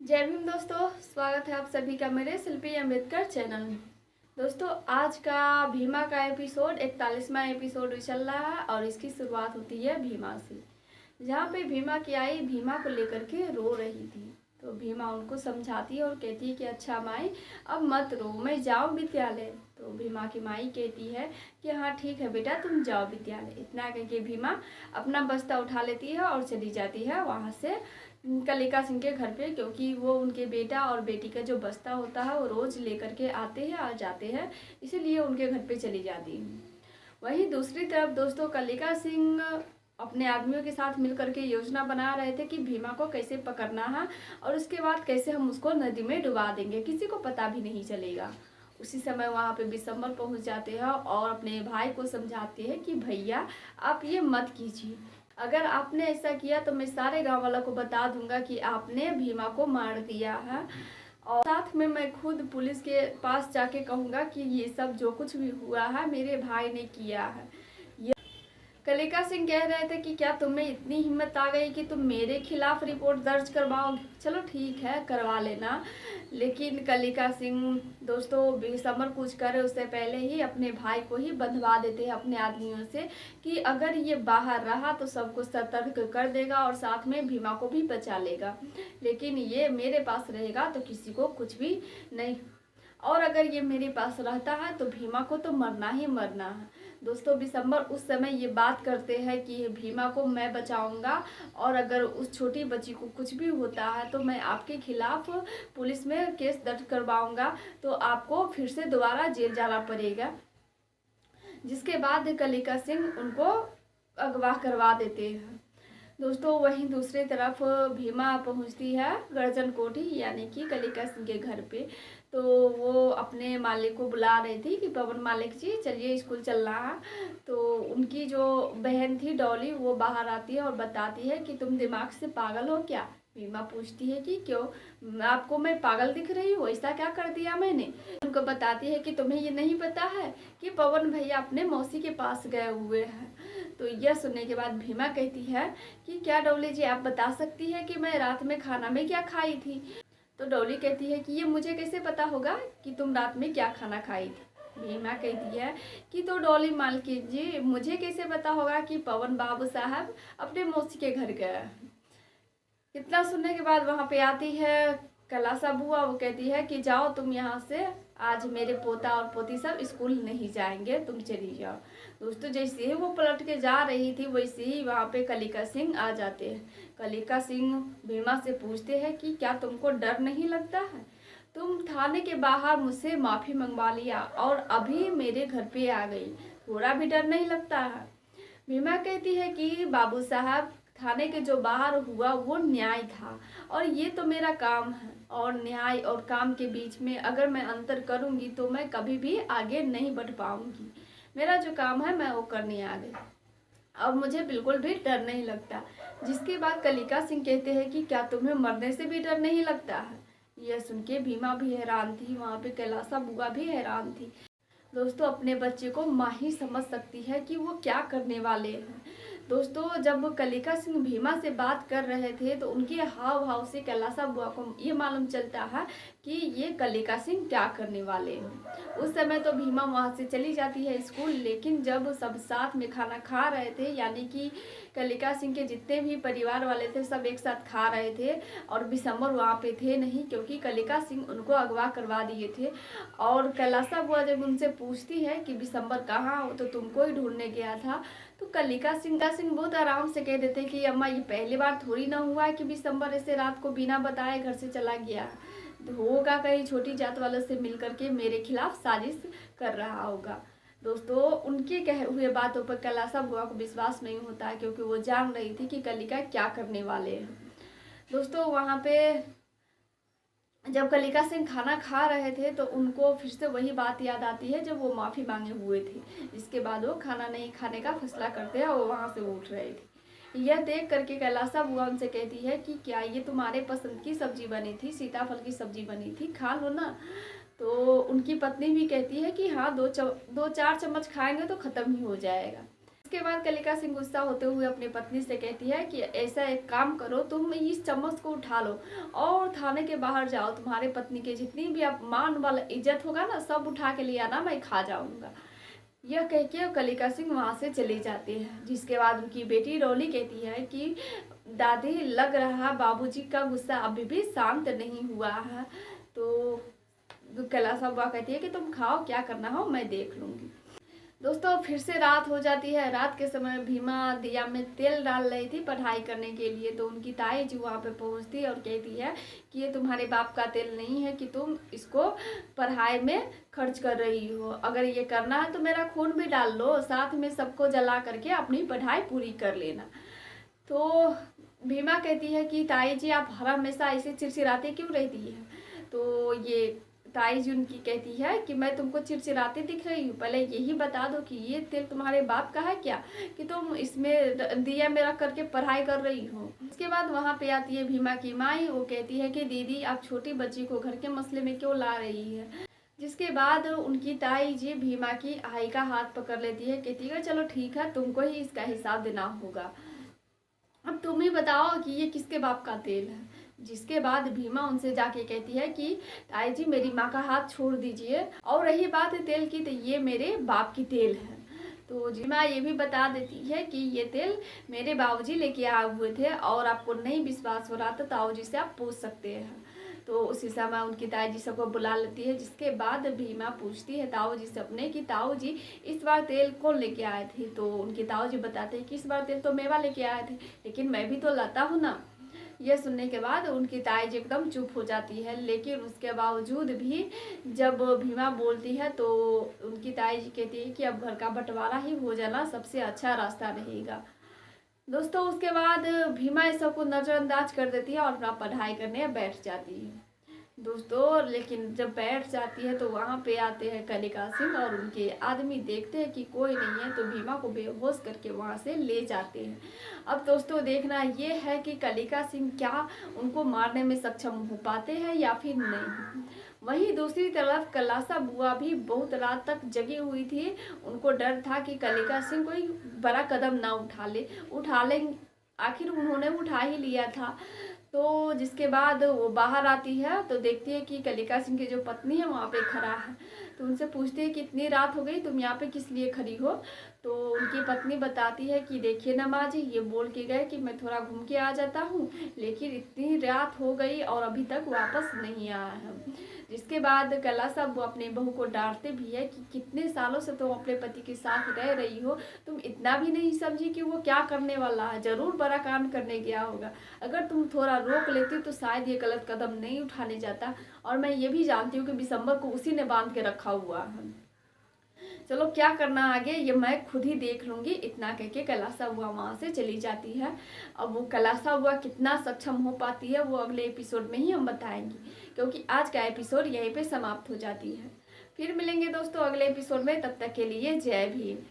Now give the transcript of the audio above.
जय भीम दोस्तों, स्वागत है आप सभी का मेरे शिल्पी अम्बेडकर चैनल में। दोस्तों, आज का भीमा का एपिसोड 41वां एपिसोड चल रहा है और इसकी शुरुआत होती है भीमा से, जहाँ पे भीमा की आई भीमा को लेकर के रो रही थी। तो भीमा उनको समझाती है और कहती है कि अच्छा माई, अब मत रो, मैं जाऊँ विद्यालय। तो भीमा की माई कहती है कि हाँ ठीक है बेटा, तुम जाओ विद्यालय। इतना कह के भीमा अपना बस्ता उठा लेती है और चली जाती है वहाँ से कलिका सिंह के घर पे, क्योंकि वो उनके बेटा और बेटी का जो बस्ता होता है वो रोज़ लेकर के आते हैं और जाते हैं, इसीलिए उनके घर पे चली जाती है। वहीं दूसरी तरफ दोस्तों, कलिका सिंह अपने आदमियों के साथ मिलकर के योजना बना रहे थे कि भीमा को कैसे पकड़ना है और उसके बाद कैसे हम उसको नदी में डुबा देंगे, किसी को पता भी नहीं चलेगा। उसी समय वहाँ पे बिशंबर पहुँच जाते हैं और अपने भाई को समझाते हैं कि भैया आप ये मत कीजिए, अगर आपने ऐसा किया तो मैं सारे गांव वालों को बता दूंगा कि आपने भीमा को मार दिया है, और साथ में मैं खुद पुलिस के पास जाके कहूँगा कि ये सब जो कुछ भी हुआ है मेरे भाई ने किया है। कलिका सिंह कह रहे थे कि क्या तुम्हें इतनी हिम्मत आ गई कि तुम मेरे खिलाफ रिपोर्ट दर्ज करवाओगे? चलो ठीक है, करवा लेना। लेकिन कलिका सिंह दोस्तों बिशंबर कुछ करे उससे पहले ही अपने भाई को ही बंधवा देते हैं अपने आदमियों से कि अगर ये बाहर रहा तो सबको सतर्क कर देगा और साथ में भीमा को भी बचा लेगा, लेकिन ये मेरे पास रहेगा तो किसी को कुछ भी नहीं, और अगर ये मेरे पास रहता है तो भीमा को तो मरना ही मरना है। दोस्तों बिशंबर उस समय ये बात करते हैं कि भीमा को मैं बचाऊंगा और अगर उस छोटी बच्ची को कुछ भी होता है तो मैं आपके खिलाफ पुलिस में केस दर्ज करवाऊंगा, तो आपको फिर से दोबारा जेल जाना पड़ेगा। जिसके बाद कलिका सिंह उनको अगवा करवा देते हैं। दोस्तों वहीं दूसरी तरफ भीमा पहुंचती है गर्जन कोठी यानी कि कलिका सिंह के घर पे। तो वो अपने मालिक को बुला रही थी कि पवन मालिक जी चलिए स्कूल चलना है। तो उनकी जो बहन थी डॉली वो बाहर आती है और बताती है कि तुम दिमाग से पागल हो क्या? भीमा पूछती है कि क्यों, आपको मैं पागल दिख रही हूँ? ऐसा क्या कर दिया मैंने? उनको बताती है कि तुम्हें ये नहीं पता है कि पवन भैया अपने मौसी के पास गए हुए हैं। तो यह सुनने के बाद भीमा कहती है कि क्या डॉली जी आप बता सकती है कि मैं रात में खाना में क्या खाई थी? तो डॉली कहती है कि ये मुझे कैसे पता होगा कि तुम रात में क्या खाना खाई थी? भीमा कहती है कि तो डॉली मालकिन जी मुझे कैसे पता होगा कि पवन बाबू साहब अपने मौसी के घर गए? इतना सुनने के बाद वहाँ पे आती है कलासा बुआ। वो कहती है कि जाओ तुम यहाँ से, आज मेरे पोता और पोती सब स्कूल नहीं जाएंगे, तुम चली जाओ। दोस्तों जैसे ही वो पलट के जा रही थी वैसे ही वहाँ पे कलिका सिंह आ जाते हैं। कलिका सिंह भीमा से पूछते हैं कि क्या तुमको डर नहीं लगता है? तुम थाने के बाहर मुझसे माफ़ी मंगवा लिया और अभी मेरे घर पे आ गई, थोड़ा भी डर नहीं लगता है? भीमा कहती है कि बाबू साहब थाने के जो बाहर हुआ वो न्याय था और ये तो मेरा काम है, और न्याय और काम के बीच में अगर मैं अंतर करूंगी तो मैं कभी भी आगे नहीं बढ़ पाऊंगी। मेरा जो काम है मैं वो करने आ गई और मुझे बिल्कुल भी डर नहीं लगता। जिसके बाद कलिका सिंह कहते हैं कि क्या तुम्हें मरने से भी डर नहीं लगता है? यह सुन के भीमा भी हैरान थी, वहाँ पे कैलासा बुआ भी हैरान थी। दोस्तों अपने बच्चे को माँ ही समझ सकती है कि वो क्या करने वाले हैं। दोस्तों जब कलिका सिंह भीमा से बात कर रहे थे तो उनके हाव भाव से कैलासा बुआ को ये मालूम चलता है कि ये कलिका सिंह क्या करने वाले हैं। उस समय तो भीमा वहाँ से चली जाती है स्कूल, लेकिन जब सब साथ में खाना खा रहे थे यानी कि कलिका सिंह के जितने भी परिवार वाले थे सब एक साथ खा रहे थे और बिशंबर वहाँ पे थे नहीं, क्योंकि कलिका सिंह उनको अगवा करवा दिए थे। और कैलासा बुआ जब उनसे पूछती है कि बिशंबर कहाँ हो, तो तुमको ही ढूंढने गया था। तो कलिका सिंह बहुत आराम से कह देते कि अम्मा ये पहली बार थोड़ी ना हुआ है कि बिशंबर ऐसे रात को बिना बताए घर से चला गया, होगा कहीं छोटी जात वालों से मिलकर के मेरे खिलाफ साजिश कर रहा होगा। दोस्तों उनके कहे हुए बातों पर कैलासा बुआ को विश्वास नहीं होता है, क्योंकि वो जान रही थी कि कलिका क्या करने वाले हैं। दोस्तों वहाँ पे जब कलिका सिंह खाना खा रहे थे तो उनको फिर से वही बात याद आती है जब वो माफ़ी मांगे हुए थे। इसके बाद वो खाना नहीं खाने का फैसला करते हैं और वो वहाँ से उठ रहे थे। यह देख करके कैलासा बुआ उनसे कहती है कि क्या ये तुम्हारे पसंद की सब्जी बनी थी, सीताफल की सब्जी बनी थी, खा लो ना। तो उनकी पत्नी भी कहती है कि हाँ, दो चार चम्मच खाएंगे तो ख़त्म ही हो जाएगा। जिसके बाद कलिका सिंह गुस्सा होते हुए अपनी पत्नी से कहती है कि ऐसा एक काम करो, तुम इस चम्मच को उठा लो और थाने के बाहर जाओ, तुम्हारे पत्नी के जितनी भी अपमान वाला इज्जत होगा ना सब उठा के ले आना, मैं खा जाऊंगा। यह कह के कलिका सिंह वहाँ से चली जाती है। जिसके बाद उनकी बेटी डॉली कहती है कि दादी, लग रहा बाबूजी का गुस्सा अभी भी शांत नहीं हुआ है। तो कैलाश बुआ कहती है कि तुम खाओ, क्या करना हो मैं देख लूँगी। दोस्तों फिर से रात हो जाती है। रात के समय भीमा दिया में तेल डाल रही थी पढ़ाई करने के लिए, तो उनकी ताई जी वहाँ पे पहुँचती है और कहती है कि ये तुम्हारे बाप का तेल नहीं है कि तुम इसको पढ़ाई में खर्च कर रही हो, अगर ये करना है तो मेरा खून भी डाल लो, साथ में सबको जला करके अपनी पढ़ाई पूरी कर लेना। तो भीमा कहती है कि ताई जी आप हर हमेशा ऐसे चिड़चिड़ाते क्यों रहती है। तो ये ताई जी उनकी कहती है कि मैं तुमको चिड़चिड़ाते दिख रही हूँ, पहले यही बता दो कि ये तेल तुम्हारे बाप का है क्या कि तुम इसमें दिया में रख करके पढ़ाई कर रही हो। उसके बाद वहाँ पे आती है भीमा की माई। वो कहती है कि दीदी आप छोटी बच्ची को घर के मसले में क्यों ला रही है। जिसके बाद उनकी ताई जी भीमा की आई का हाथ पकड़ लेती है, कहती है चलो ठीक है, तुमको ही इसका हिसाब देना होगा, अब तुम ही बताओ कि ये किसके बाप का तेल है। जिसके बाद भीमा उनसे जाके कहती है कि ताई जी मेरी माँ का हाथ छोड़ दीजिए, और रही बात तेल की तो ये मेरे बाप की तेल है। तो भीमा ये भी बता देती है कि ये तेल मेरे बाबूजी लेके आए हुए थे, और आपको नहीं विश्वास हो रहा तो ताऊ जी से आप पूछ सकते हैं। तो उसी समय उनकी ताई जी सबको बुला लेती है। जिसके बाद भीमा पूछती है ताऊ जी से अपने कि ताऊ जी इस बार तेल कौन लेके आए थे। तो उनके ताऊ जी बताते हैं कि इस बार तेल तो मेवा लेके आए थे, लेकिन मैं भी तो लाता हूँ ना। यह सुनने के बाद उनकी ताई जी एकदम चुप हो जाती है, लेकिन उसके बावजूद भी जब भीमा बोलती है तो उनकी ताई जी कहती है कि अब घर का बंटवारा ही हो जाना सबसे अच्छा रास्ता रहेगा। दोस्तों उसके बाद भीमा इस सबको नज़रअंदाज कर देती है और अपना पढ़ाई करने बैठ जाती है। दोस्तों लेकिन जब बैठ जाती है तो वहाँ पे आते हैं कलिका सिंह और उनके आदमी, देखते हैं कि कोई नहीं है तो भीमा को बेहोश करके वहाँ से ले जाते हैं। अब दोस्तों देखना ये है कि कलिका सिंह क्या उनको मारने में सक्षम हो पाते हैं या फिर नहीं। वहीं दूसरी तरफ कैलाश बुआ भी बहुत रात तक जगी हुई थी। उनको डर था कि कलिका सिंह कोई बड़ा कदम ना उठा ले, आखिर उन्होंने उठा ही लिया था। तो जिसके बाद वो बाहर आती है तो देखती है कि कलिका सिंह की जो पत्नी है वहाँ पे खड़ा है। तो उनसे पूछती है कि इतनी रात हो गई, तुम यहाँ पे किस लिए खड़ी हो। तो उनकी पत्नी बताती है कि देखिए ना माँ जी, ये बोल के गए कि मैं थोड़ा घूम के आ जाता हूँ, लेकिन इतनी रात हो गई और अभी तक वापस नहीं आया है। जिसके बाद कैलाश वो अपने बहू को डांटते भी है कि कितने सालों से तुम अपने पति के साथ रह रही हो, तुम इतना भी नहीं समझी कि वो क्या करने वाला है, जरूर बड़ा कांड करने गया होगा। अगर तुम थोड़ा रोक लेती तो शायद ये गलत कदम नहीं उठाने जाता, और मैं ये भी जानती हूँ कि दिसंबर को उसी ने बांध के रखा हुआ है। चलो क्या करना आगे ये मैं खुद ही देख लूँगी। इतना कह के कैलाश बुआ वहाँ से चली जाती है। अब वो कैलाश बुआ कितना सक्षम हो पाती है वो अगले एपिसोड में ही हम बताएंगे, क्योंकि आज का एपिसोड यहीं पे समाप्त हो जाती है। फिर मिलेंगे दोस्तों अगले एपिसोड में, तब तक के लिए जय भीम।